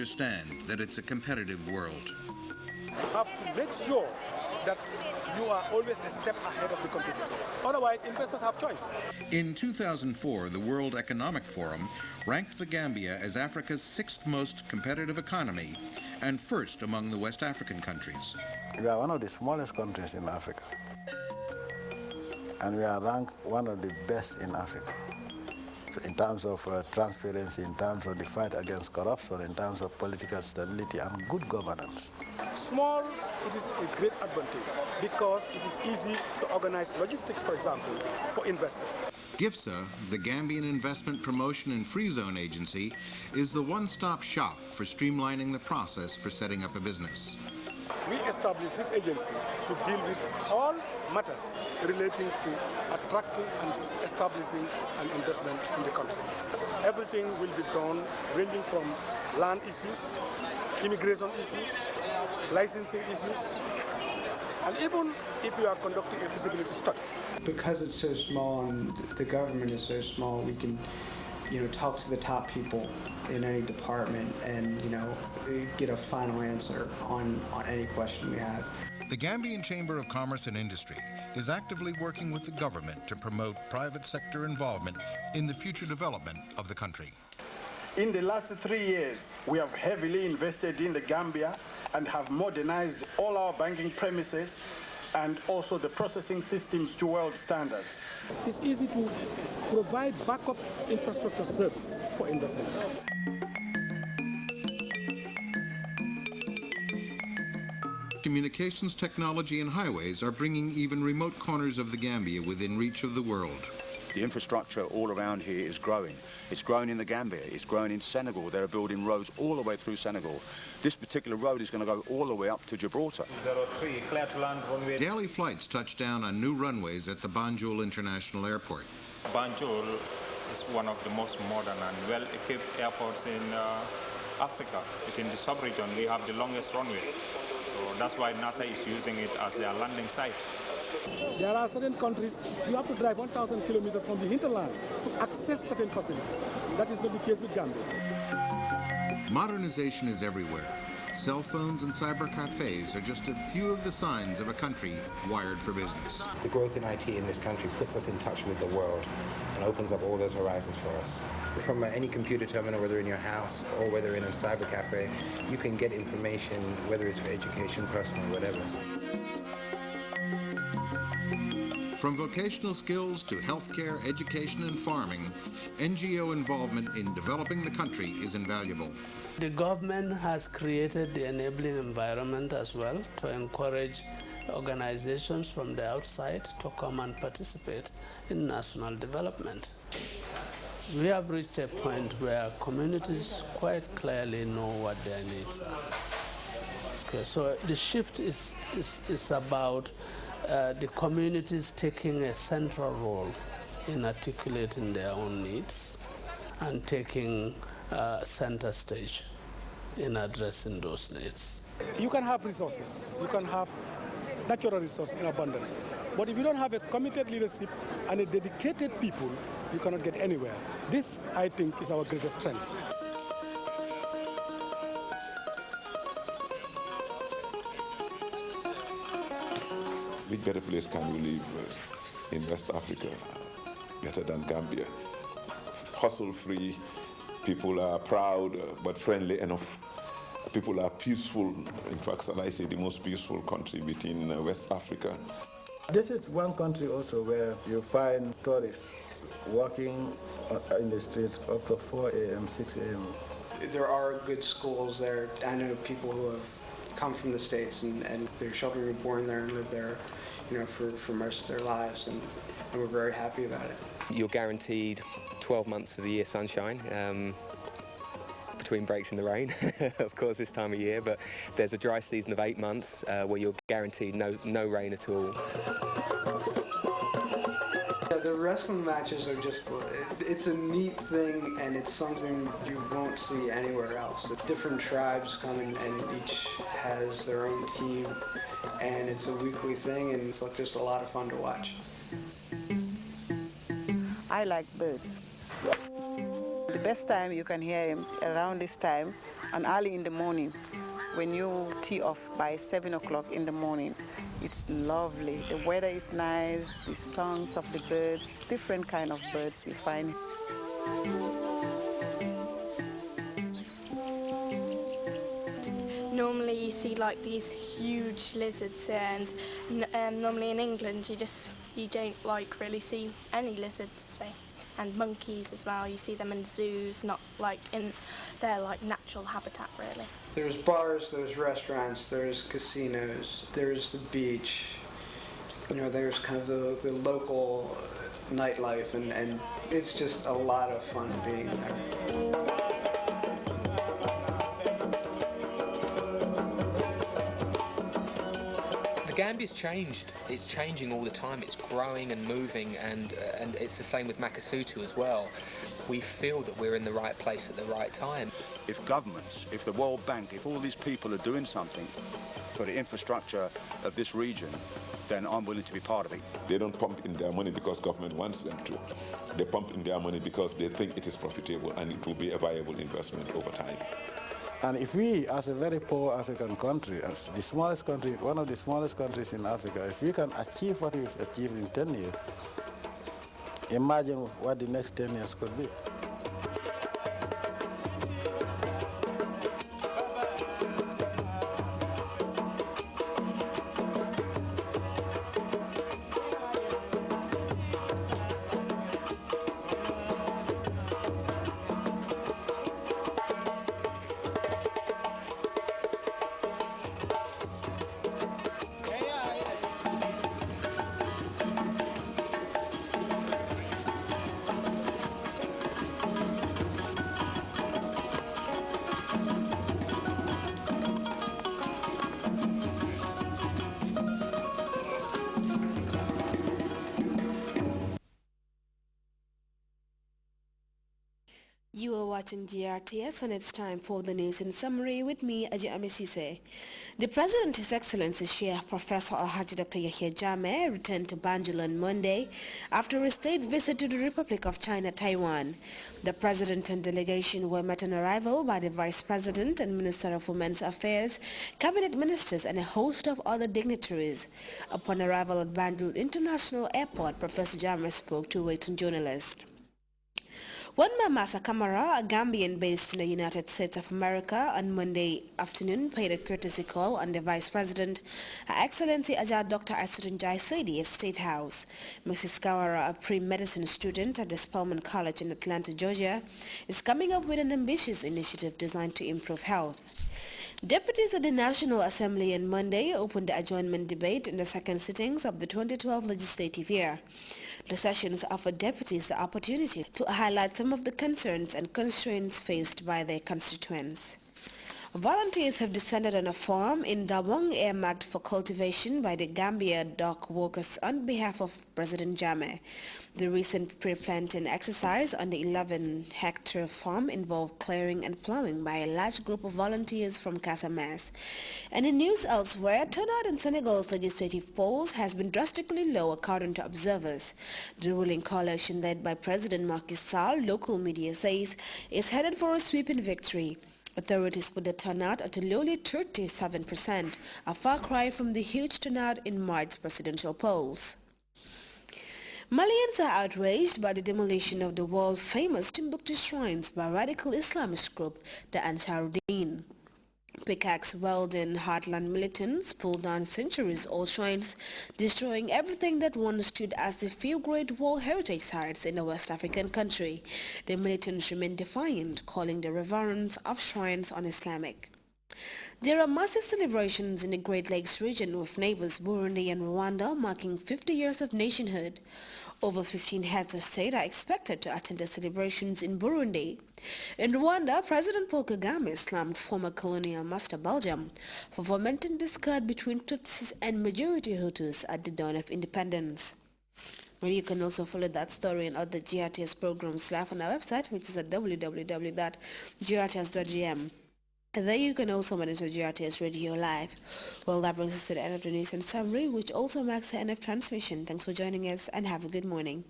understand that it's a competitive world. You have to make sure that you are always a step ahead of the competitor. Otherwise, investors have choice. In 2004, the World Economic Forum ranked the Gambia as Africa's 6th most competitive economy and first among the West African countries. We are one of the smallest countries in Africa, and we are ranked one of the best in Africa. So in terms of transparency, in terms of the fight against corruption, in terms of political stability and good governance. Small, it is a great advantage because it is easy to organize logistics, for example, for investors. GIFSA, the Gambian Investment Promotion and Free Zone Agency, is the one-stop shop for streamlining the process for setting up a business. We established this agency to deal with all matters relating to attracting and establishing an investment in the country. Everything will be done ranging from land issues, immigration issues, licensing issues, and even if you are conducting a feasibility study. Because it's so small and the government is so small, we can, talk to the top people in any department and, get a final answer on any question we have. The Gambian Chamber of Commerce and Industry is actively working with the government to promote private sector involvement in the future development of the country. In the last 3 years, we have heavily invested in the Gambia and have modernized all our banking premises and also the processing systems to world standards. It's easy to provide backup infrastructure service for investment. Communications technology and highways are bringing even remote corners of the Gambia within reach of the world. The infrastructure all around here is growing. It's grown in the Gambia, it's grown in Senegal. They're building roads all the way through Senegal. This particular road is going to go all the way up to Gibraltar. 03, clear to land runway. Daily flights touch down on new runways at the Banjul International Airport. Banjul is one of the most modern and well-equipped airports in Africa. Within the sub-region, we have the longest runway. So that's why NASA is using it as their landing site. There are certain countries you have to drive 1,000 kilometers from the hinterland to access certain facilities. That is not the case with Gambia. Modernization is everywhere. Cell phones and cyber cafes are just a few of the signs of a country wired for business. The growth in IT in this country puts us in touch with the world and opens up all those horizons for us. From any computer terminal, whether in your house or whether in a cyber cafe, you can get information, whether it's for education, personal, whatever. From vocational skills to healthcare, education, and farming, NGO involvement in developing the country is invaluable. The government has created the enabling environment as well to encourage organizations from the outside to come and participate in national development. We have reached a point where communities quite clearly know what their needs are. Okay, so the shift is about the communities taking a central role in articulating their own needs and taking center stage in addressing those needs. You can have resources, you can have natural resources in abundance, but if you don't have a committed leadership and a dedicated people, you cannot get anywhere. This, I think, is our greatest strength. Which better place can you live in West Africa better than Gambia? Hustle-free, people are proud but friendly enough. People are peaceful. In fact, shall I say, the most peaceful country within West Africa. This is one country also where you find tourists walking in the streets up to 4 a.m., 6 a.m. There are good schools there. I know people who have come from the States and their children were born there and lived there, for most of their lives, and we're very happy about it. You're guaranteed 12 months of the year sunshine, between breaks in the rain, of course, this time of year, but there's a dry season of 8 months where you're guaranteed no rain at all. The wrestling matches are just, it's a neat thing, and it's something you won't see anywhere else. The different tribes come in, and each has their own team, and it's a weekly thing, and it's just a lot of fun to watch. I like birds. The best time you can hear him around this time And early in the morning, when you tee off by 7 o'clock in the morning, it's lovely. The weather is nice, the songs of the birds, different kind of birds you find. Normally you see like these huge lizards, and normally in England you don't like really see any lizards, say. And monkeys as well, you see them in zoos, not like in their like natural habitat really. There's bars, there's restaurants, there's casinos, there's the beach, you know, there's kind of the local nightlife, and it's just a lot of fun being there. The Gambia's changed. It's changing all the time. It's growing and moving, and it's the same with Makasutu as well. We feel that we're in the right place at the right time. If governments, if the World Bank, if all these people are doing something for the infrastructure of this region, then I'm willing to be part of it. They don't pump in their money because government wants them to. They pump in their money because they think it is profitable and it will be a viable investment over time. And if we, as a very poor African country, as the smallest country, one of the smallest countries in Africa, if we can achieve what we've achieved in 10 years, imagine what the next 10 years could be. You are watching GRTS, and it's time for the news in summary with me, Aji Amisise. The President, His Excellency Sheikh Professor Alhaji Dr. Yahya Jammeh returned to Banjul on Monday after a state visit to the Republic of China, Taiwan. The President and delegation were met on arrival by the Vice President and Minister of Women's Affairs, Cabinet Ministers, and a host of other dignitaries. Upon arrival at Banjul International Airport, Professor Jammeh spoke to waiting journalists. Wanma Masa Kamara, a Gambian based in the United States of America, on Monday afternoon paid a courtesy call on the Vice President, Her Excellency Ajah Dr. Asudun Jai Saidi, at State House. Mrs. Kamara, a pre-medicine student at the Spelman College in Atlanta, Georgia, is coming up with an ambitious initiative designed to improve health. Deputies at the National Assembly on Monday opened the adjournment debate in the second sittings of the 2012 legislative year. The sessions offered deputies the opportunity to highlight some of the concerns and constraints faced by their constituents. Volunteers have descended on a farm in Dabong earmarked for cultivation by the Gambia dock workers on behalf of President Jammeh. The recent pre-planting exercise on the 11-hectare farm involved clearing and plowing by a large group of volunteers from Casamance. And in news elsewhere, turnout in Senegal's legislative polls has been drastically low according to observers. The ruling coalition led by President Macky Sall, local media says, is headed for a sweeping victory. Authorities put the turnout at a lowly 37%, a far cry from the huge turnout in March's presidential polls. Malians are outraged by the demolition of the world-famous Timbuktu shrines by radical Islamist group, the Ansarudeen. Pickaxe-wielding heartland militants pulled down centuries-old shrines, destroying everything that once stood as the few great World Heritage Sites in a West African country. The militants remain defiant, calling the reverence of shrines un-Islamic. There are massive celebrations in the Great Lakes region with neighbors Burundi and Rwanda marking 50 years of nationhood. Over 15 heads of state are expected to attend the celebrations in Burundi. In Rwanda, President Paul Kagame slammed former colonial master Belgium for fomenting discord between Tutsis and majority Hutus at the dawn of independence. Well, you can also follow that story and other GRTS programs live on our website, which is at www.grts.gm. And there you can also monitor GRTS Radio Live. Well, that brings us to the end of the news and summary, which also marks the end of transmission. Thanks for joining us and have a good morning.